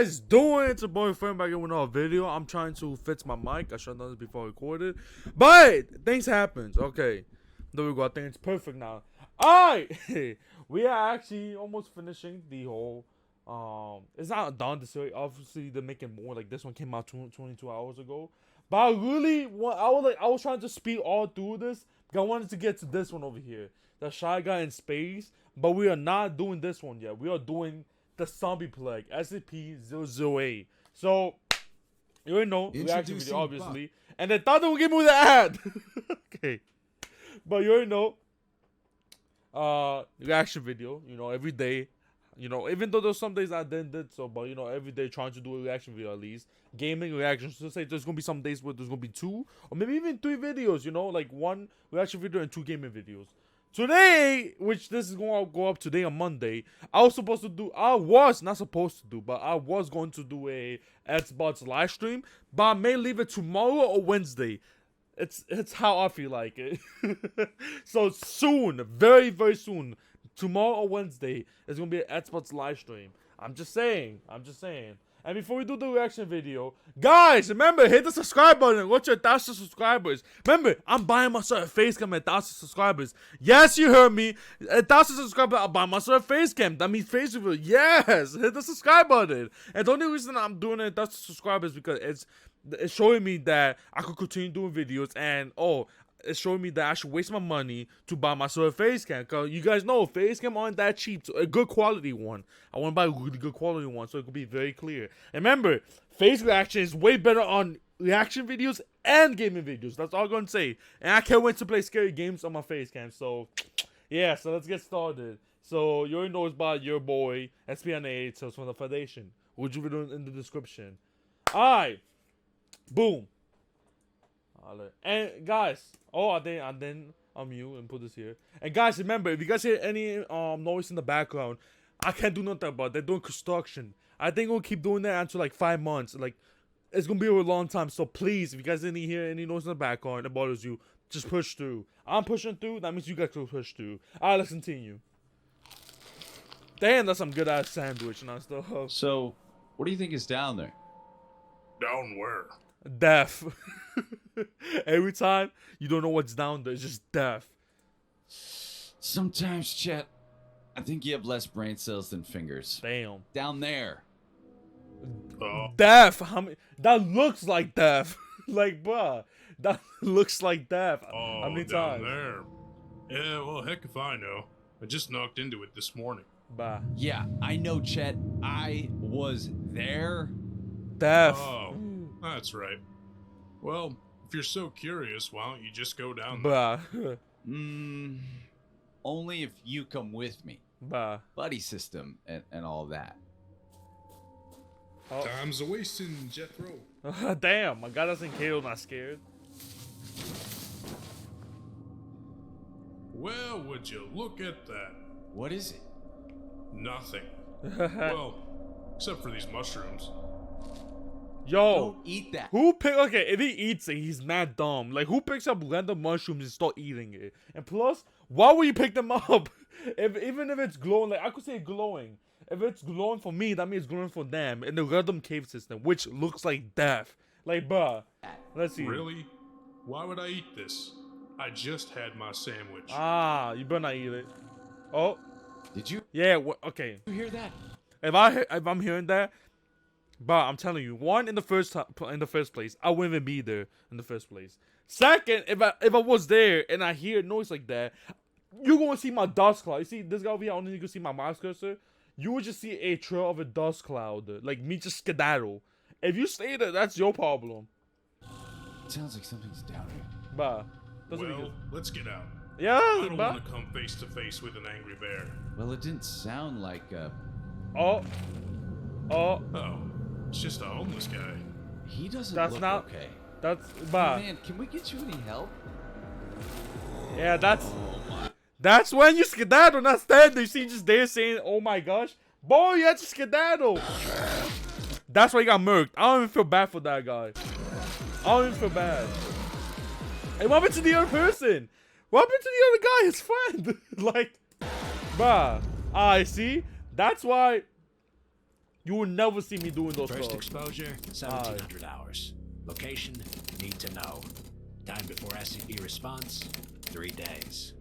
guys doing? It's your boy Friend back in with another video. I'm trying to fix my mic. I should have done this before I recorded, but things happens. Okay, there we go. I think it's perfect now. Alright, we are actually almost finishing the whole. It's not done this way. Obviously, they're making more. Like this one came out 22 hours ago. But I really want. I was trying to speed all through this. I wanted to get to this one over here, the Shy Guy in Space. But we are not doing this one yet. We are doing the Zombie Plague, SCP-008. So, you already know, reaction video, obviously. And they thought they would give me the ad. Okay. But you already know, reaction video, you know, every day. You know, even though there's some days I did so, but, you know, every day trying to do a reaction video at least. Gaming reactions. So, say there's going to be some days where there's going to be 2, or maybe even 3 videos, you know, like 1 reaction video and 2 gaming videos. Today, which this is going to go up today on Monday, I was not supposed to do, but I was going to do a Xbox live stream, but I may leave it tomorrow or Wednesday. It's how I feel like it. So soon, very, very soon, tomorrow or Wednesday, it's going to be an Xbox live stream. I'm just saying. And before we do the reaction video, guys, remember, hit the subscribe button. What's your 1,000 subscribers? Remember, I'm buying myself a face cam at 1,000 subscribers. Yes, you heard me. 1,000 subscribers, I'll buy myself a face cam. That means face review. Yes, hit the subscribe button. And the only reason I'm doing it 1,000 subscribers because it's showing me that I could continue doing videos and it's showing me that I should waste my money to buy myself a face cam. Cause you guys know face cam aren't that cheap. So a good quality one. I want to buy a really good quality one so it could be very clear. And remember, face reaction is way better on reaction videos and gaming videos. That's all I'm gonna say. And I can't wait to play scary games on my face cam. So yeah, so let's get started. So you already know it's by your boy SCP-008 Tales from the Foundation. Which you will do in the description. Alright. Boom. And guys, I didn't unmute and put this here. And guys, remember, if you guys hear any noise in the background, I can't do nothing about it. They're doing construction. I think we'll keep doing that until like 5 months. Like, it's gonna be a long time. So please, if you guys didn't hear any noise in the background that bothers you, just push through. I'm pushing through. That means you guys will push through. Alright, let's continue. Damn, that's some good ass sandwich and stuff. So, what do you think is down there? Down where? Death. Every time you don't know what's down there, it's just death. Sometimes, Chet, I think you have less brain cells than fingers. Damn. Down there. Death. How many? That looks like death. Like, bruh, that looks like death. Oh, how many down times? there. Yeah, well, heck if I know. I just knocked into it this morning. Bah. Yeah, I know, Chet. I was there. Death. Oh, that's right. Well, if you're so curious, why don't you just go down there? Bah. Only if you come with me. Bah. Buddy system and all that. Oh. Time's a wasting, Jethro. Damn, my guy doesn't care, not scared. Well, would you look at that? What is it? Nothing. Well, except for these mushrooms. Yo, Don't eat that. okay, if he eats it, he's not dumb. Like, who picks up random mushrooms and start eating it? And plus, why would you pick them up? Even if it's glowing, like, I could say glowing. If it's glowing for me, that means it's glowing for them in the random cave system, which looks like death. Like, bruh. Let's see. Really? Why would I eat this? I just had my sandwich. You better not eat it. Oh. Did you? Yeah, okay. You hear that? If I'm hearing that, but I'm telling you, one, in the first place, I wouldn't even be there in the first place. Second, if I was there and I hear noise like that, you're gonna see my dust cloud. You see this guy over here? I don't think you can see my mouse cursor. You would just see a trail of a dust cloud, like me just skedaddle. If you stay there, that's your problem. It sounds like something's down here. Bah. Well, let's get out. Yeah, I don't want to come face to face with an angry bear. Well, it didn't sound like Oh. Oh, it's just a homeless guy. He doesn't That's look not okay. That's Oh, bah. man, can we get you any help? Yeah, that's when you skedaddle, not stand there. You see, just there saying, "Oh my gosh, boy, you had to skedaddle." That's why he got murked. I don't even feel bad for that guy. I don't even feel bad. Hey, what happened to the other person? What happened to the other guy, his friend? Like, bruh. I see. That's why You will never see me doing those First stuff. exposure, 1700 hours. Location, need to know. Time before SCP response, 3 days.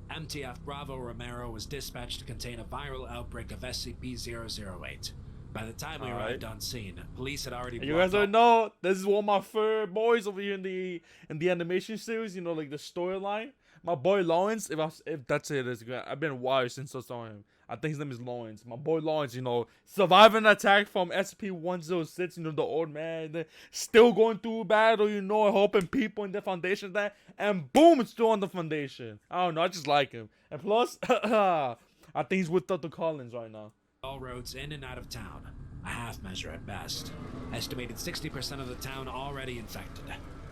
MTF Bravo Romero was dispatched to contain a viral outbreak of SCP-008. By the time we arrived on scene, police had already You guys blocked don't know, this is one of my favorite boys over here in the animation series. You know, like the storyline. My boy Lawrence, if that's it, I've been wild since I saw him. I think his name is Lawrence. My boy Lawrence, you know, surviving an attack from SCP-106. You know, the old man still going through battle. You know, helping people in the foundation that, and boom, it's still on the foundation. I don't know, I just like him. And plus, I think he's with Dr. Collins right now. all roads in and out of town. A half measure at best. Estimated 60% of the town already infected.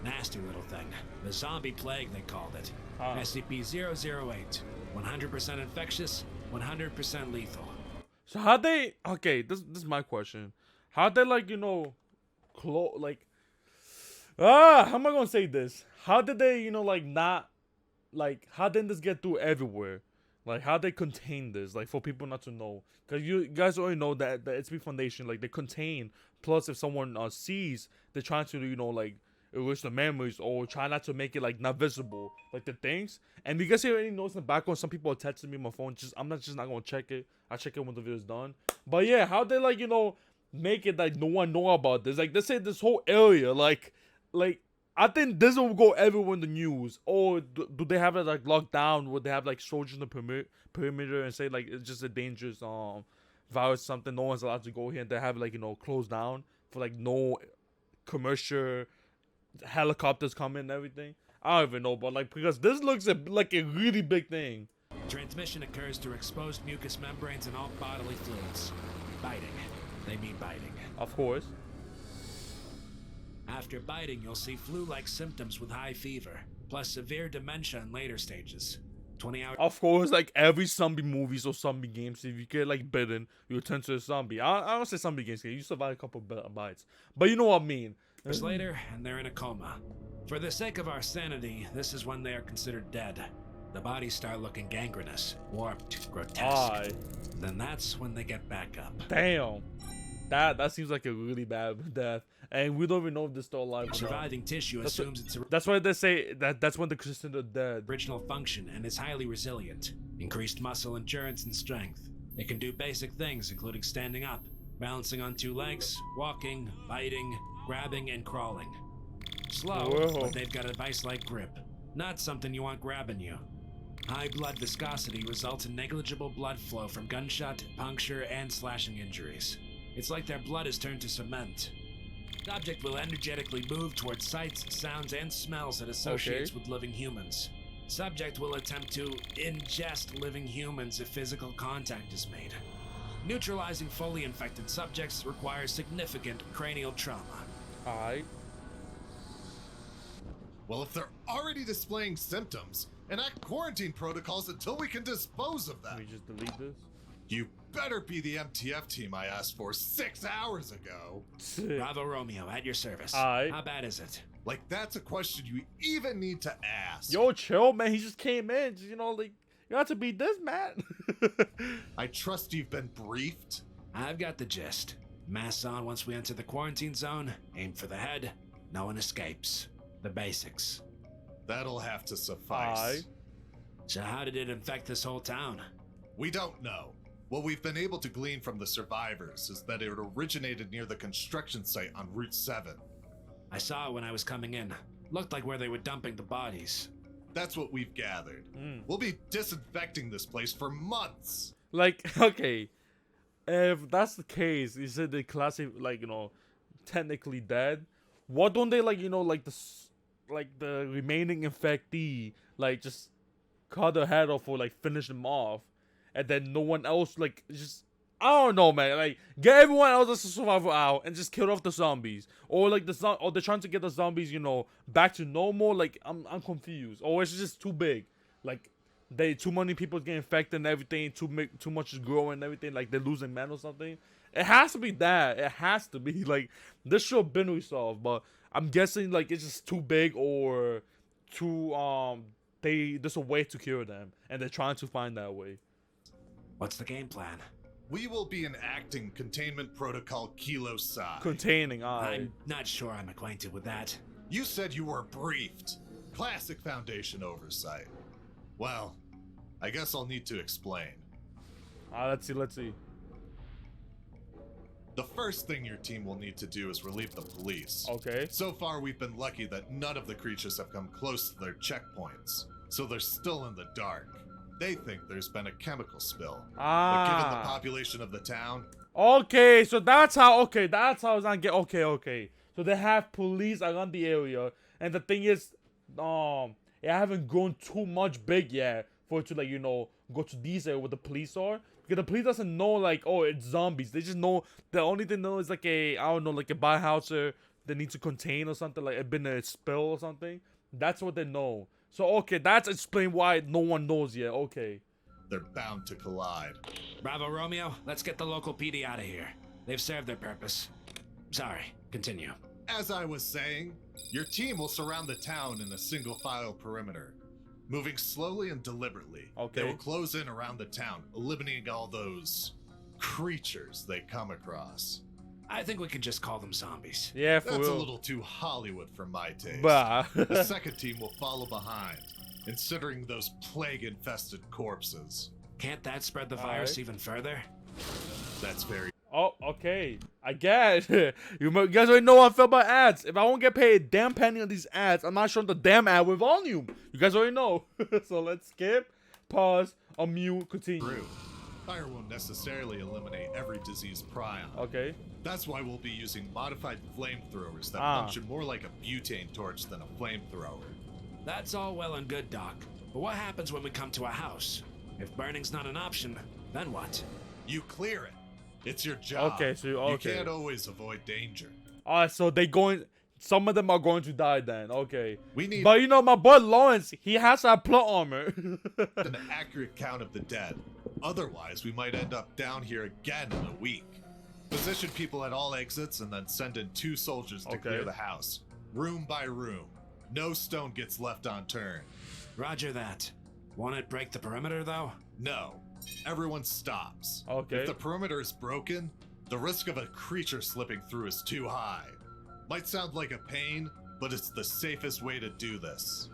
Nasty little thing. The zombie plague, they called it. SCP-008. 100% infectious, 100% lethal. So how they? Okay, this is my question. How they, like, you know, how am I gonna say this? How did they, you know, like, not, like, how didn't this get through everywhere? Like, how they contain this, like, for people not to know? Because you guys already know that the SCP Foundation, like, they contain. Plus, if someone sees, they're trying to, you know, like, erase the memories or try not to make it, like, not visible, like the things. And you guys hear any notes in the background? Some people are texting me on my phone. I'm not gonna check it. I'll check it when the video's done. But yeah, how they, like, you know, make it like no one know about this? Like, they say this whole area, like I think this will go everywhere in the news. Or do they have it, like, locked down? Would they have, like, soldiers in the perimeter and say, like, it's just a dangerous virus, something, no one's allowed to go here, and they have, like, you know, closed down for, like, no commercial helicopters coming and everything? I don't even know, but, like, because this looks like a really big thing. Transmission occurs through exposed mucous membranes and all bodily fluids. Biting. They mean biting. Of course. After biting, you'll see flu-like symptoms with high fever, plus severe dementia in later stages. 20 hours. Of course, like every zombie movies or zombie games, if you get, like, bitten, you turn to a zombie. I don't say zombie games, you survive a couple bites. But you know what I mean. Later, and they're in a coma. For the sake of our sanity, this is when they are considered dead. The bodies start looking gangrenous, warped, grotesque. Then that's when they get back up. Damn. That seems like a really bad death. And we don't even know if they're still alive or not. Surviving tissue assumes it's That's why they say that's when they're considered dead. original function and is highly resilient. Increased muscle endurance and strength. It can do basic things, including standing up, balancing on 2 legs, walking, biting, grabbing, and crawling. Slow, Whoa. but they've got a vice-like grip. Not something you want grabbing you. High blood viscosity results in negligible blood flow from gunshot, puncture, and slashing injuries. It's like their blood is turned to cement. Subject will energetically move towards sights, sounds, and smells it associates with living humans. Subject will attempt to ingest living humans if physical contact is made. Neutralizing fully infected subjects requires significant cranial trauma. Alright. Well, if they're already displaying symptoms, enact quarantine protocols until we can dispose of Let them. me just delete this. You better be the MTF team I asked for 6 hours ago. Bravo Romeo, at your service. Aye. How bad is it? Like, that's a question you even need to ask. Yo, chill, man. He just came in. Just, you know, like, you have to beat this, man. I trust you've been briefed. I've got the gist. Masks on once we enter the quarantine zone. Aim for the head. No one escapes. The basics. That'll have to suffice. Aye. So how did it infect this whole town? We don't know. What we've been able to glean from the survivors is that it originated near the construction site on Route 7. I saw it when I was coming in. Looked like where they were dumping the bodies. That's what we've gathered. We'll be disinfecting this place for months. Like, okay. If that's the case, you said they classify, like, you know, technically dead. Why don't they, like, you know, like the remaining infectee, like, just cut their head off or, like, finish them off, and then no one else, like, just, I don't know, man, like, get everyone else as a survivor out and just kill off the zombies, or like or they're trying to get the zombies, you know, back to normal. Like, I'm confused, or it's just too big, like, too many people get infected and everything, too much is growing and everything, like they're losing men or something. It has to be that. It has to be, like, this should have been resolved, but I'm guessing, like, it's just too big, or too there's a way to cure them, and they're trying to find that way. What's the game plan? We will be enacting Containment Protocol Kilo Psi. Containing, I'm not sure I'm acquainted with that. You said you were briefed. Classic Foundation oversight. Well, I guess I'll need to explain. Let's see. The first thing your team will need to do is relieve the police. Okay. So far, we've been lucky that none of the creatures have come close to their checkpoints, so they're still in the dark. They think there's been a chemical spill. But given the population of the town... Okay, so that's how it's not get okay. So they have police around the area, and the thing is, it haven't grown too much big yet for it to, like, you know, go to these areas where the police are. Because the police doesn't know, like, oh, it's zombies. They just know, the only thing they know is like I don't know, like a biohazard they need to contain or something, like it been a spill or something. That's what they know. So, okay, that's explain why no one knows yet. Okay. They're bound to collide. Bravo Romeo, let's get the local PD out of here. They've served their purpose. Sorry, continue. As I was saying, your team will surround the town in a single file perimeter. Moving slowly and deliberately, Okay. they will close in around the town, eliminating all those creatures they come across. I think we can just call them zombies. Yeah, for That's a real. little too Hollywood for my taste. Bah. The second team will follow behind, considering those plague-infested corpses. Can't that spread the virus Alright. even further? That's very Oh, okay. I guess. You guys already know how I feel about ads. If I won't get paid a damn penny on these ads, I'm not showing the damn ad with volume. You guys already know. So let's skip, pause, unmute, continue. true. Fire won't necessarily eliminate every disease prion. Okay. That's why we'll be using modified flamethrowers that function more like a butane torch than a flamethrower. That's all well and good, Doc. But what happens when we come to a house? If burning's not an option, then what? You clear it. It's your job. Okay, so You okay. can't always avoid danger. Alright, so they going. Some of them are going to die then. Okay. We need But you know, my boy Lawrence, he has to have plot armor. an accurate count of the dead. Otherwise, we might end up down here again in a week. Position people at all exits and then send in 2 soldiers to Okay. clear the house. Room by room. No stone gets left unturned. Roger that. Won't it break the perimeter, though? No. Everyone stops. Okay. If the perimeter is broken, the risk of a creature slipping through is too high. Might sound like a pain, but it's the safest way to do this.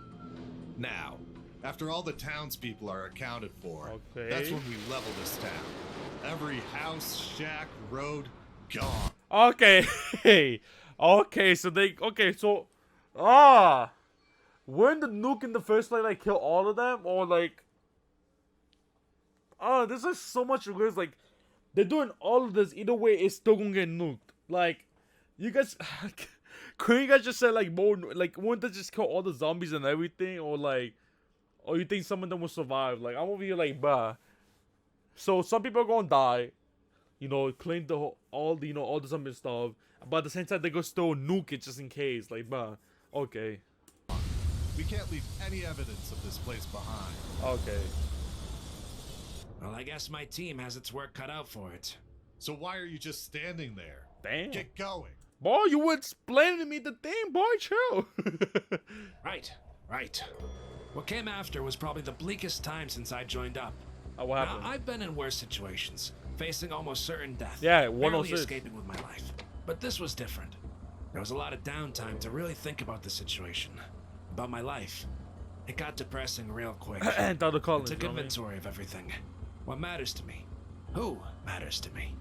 Now, after all the townspeople are accounted for, Okay. that's when we level this town. Every house, shack, road, gone. Okay. Okay, so they. Okay, so. Wouldn't the nuke in the first place, like, kill all of them? Or, like. There's just so much risk. Like, they're doing all of this. Either way, it's still gonna get nuked. Like, you guys. Couldn't you guys just say, like, more. Like, wouldn't they just kill all the zombies and everything? Or, like. Or you think some of them will survive? Like, I'm over here, like, bruh. So, some people are gonna die. You know, claim all the zombie stuff. But at the same time, they go still nuke it just in case. Like, bruh. Okay. We can't leave any evidence of this place behind. Okay. Well, I guess my team has its work cut out for it. So why are you just standing there? Damn. Get going. Boy, you were explaining to me the thing, boy. Chill. Right. What came after was probably the bleakest time since I joined up. What Now, happened? I've been in worse situations, facing almost certain death. Yeah, barely 106. escaping with my life. But this was different. There was a lot of downtime to really think about the situation, about my life. It got depressing real quick. And Dr. I Collins. took you know what I mean? inventory of everything. What matters to me? Who matters to me?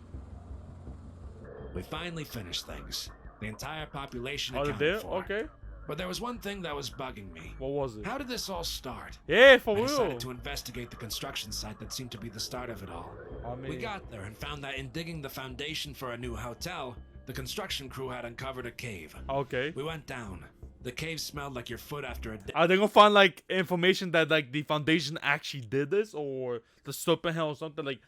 We finally finished things. The entire population Oh, accounted they did? for. Okay. But there was one thing that was bugging me. What was it? How did this all start? Yeah, for I real. decided to investigate the construction site that seemed to be the start of it all. I mean, We got there and found that in digging the foundation for a new hotel, the construction crew had uncovered a cave. okay. We went down. The cave smelled like your foot after a day. Are they gonna find like information that like the foundation actually did this, or the serpent hell or something? Like,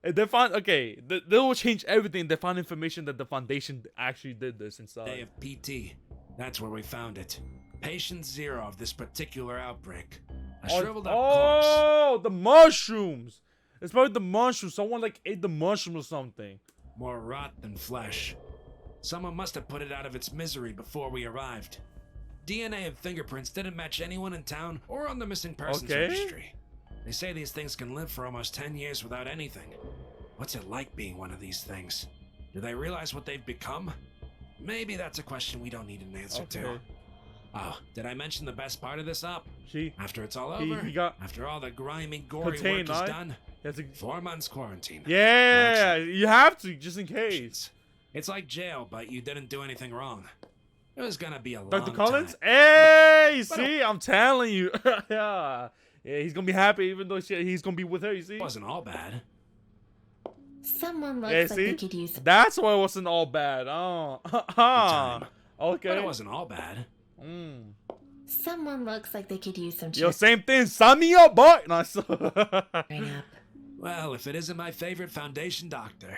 if they find they will change everything. They find information that the foundation actually did this inside. Day of PT. That's where we found it. Patient 0 of this particular outbreak. A shriveled up corpse. Oh, the mushrooms. It's probably the mushrooms. Someone like ate the mushroom or something. More rot than flesh. Someone must have put it out of its misery before we arrived. DNA and fingerprints didn't match anyone in town or on the missing persons Okay. registry. They say these things can live for almost 10 years without anything. What's it like being one of these things? Do they realize what they've become? Maybe that's a question we don't need an answer to. Okay. Oh, did I mention the best part of this up? She. After it's all He- over, he got after all the grimy, gory contained, work is right? done, That's a, 4 months quarantine. yeah, you have to just in case. It's like jail, but you didn't do anything wrong. It was gonna be a long Dr. Collins? time. Hey, see, I'm telling you. Yeah, he's gonna be happy even though he's gonna be with her. You see? It wasn't all bad. Someone looks Yeah, like see? they could use some. That's why it wasn't all bad. Oh, time. okay. But it wasn't all bad. Mm. Someone looks like they could use some Yo, cheering same thing. Sign me up, boy. No, up. Well, if it isn't my favorite Foundation doctor.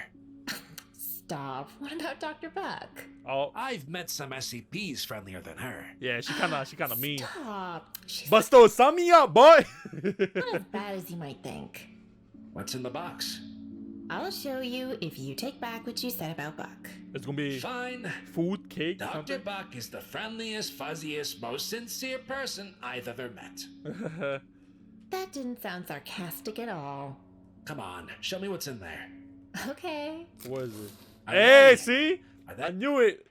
Stop. What about Dr. Buck? oh, I've met some SCPs friendlier than her. yeah, she kind of mean. Stop. She's But still, sign me up, boy. not as bad as you might think. What's in the box? I'll show you if you take back what you said about Buck. It's gonna be Fine. food, cake, Dr. something. Buck is the friendliest, fuzziest, most sincere person I've ever met. That didn't sound sarcastic at all. Come on, show me what's in there. Okay. What is it? Are Hey, they- see? are I that- knew it.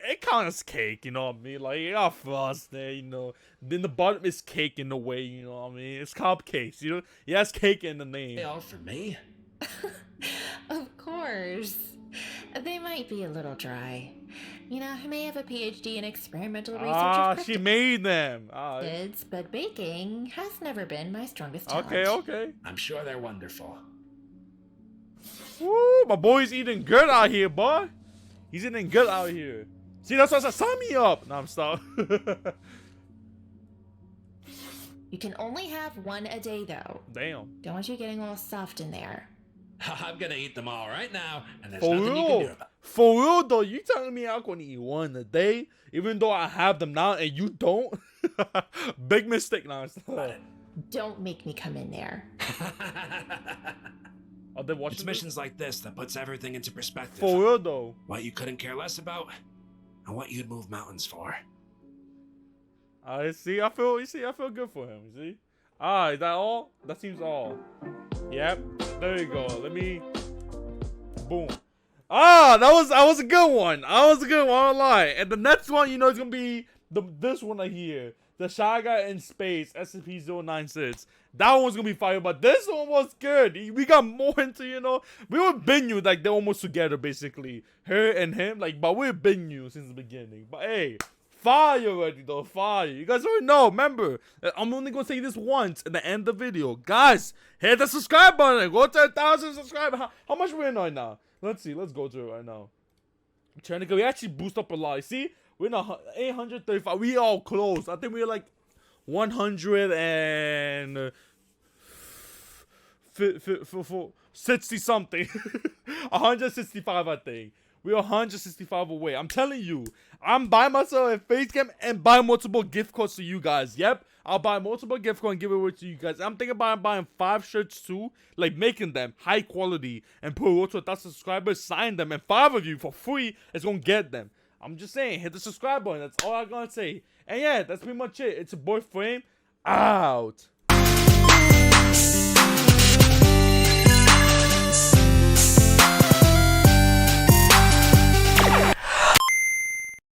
It counts as cake, you know what I mean? Like, you got frost there, you know. Then the bottom is cake in a way, you know what I mean? It's cupcakes, you know? Yeah, it's cake in the name. They all for me? Of course. They might be a little dry. You know, I may have a PhD in experimental research Ah, of she made them. Ah, cryptids, but baking has never been my strongest talent. okay, okay. I'm sure they're wonderful. Woo, my boy's eating good out here, boy. He's eating good out here. See, that's why I said, sign me up. No, I'm stop. You can only have one a day, though. Damn. Don't want you getting all soft in there. I'm gonna eat them all right now, and there's For nothing you can do real. about it. For real, though, you telling me I'm going to eat one a day, even though I have them now and you don't? Big mistake. No, stop. Don't make me come in there. Are they watching It's this? missions like this that puts everything into perspective. For real, though. What you couldn't care less about, and what you'd move mountains for. I see. I feel good for him. You see? Ah, is that all? That seems all. Yep. There you go. Let me. Boom. Ah, that was a good one. I won't lie. And the next one, you know, it's gonna be this one right here. The Shy Guy in Space, SCP-006. That one's gonna be fire, but this one was good. We got more into, you know, we were Binyu, like they're almost together basically. Her and him, like, but we're Binyu since the beginning. But hey, fire already though, fire. You guys already know, remember, I'm only gonna say this once in the end of the video. Guys, hit the subscribe button. Go to 1,000 subscribers. How much we're in right now? Let's see, let's go to it right now. Trying to go, we actually boost up a lot. See? We're in 835. We all close. I think we're like 160 something. 165, I think. We're 165 away. I'm telling you, I'm buying myself a face cam and buy multiple gift codes to you guys. Yep, I'll buy multiple gift codes and give it away to you guys. I'm thinking about buying 5 shirts too, like making them high quality and put it to 1,000 subscribers, sign them, and 5 of you for free is gonna get them. I'm just saying, hit the subscribe button. That's all I'm gonna say. And yeah, that's pretty much it. It's a boy Frame out.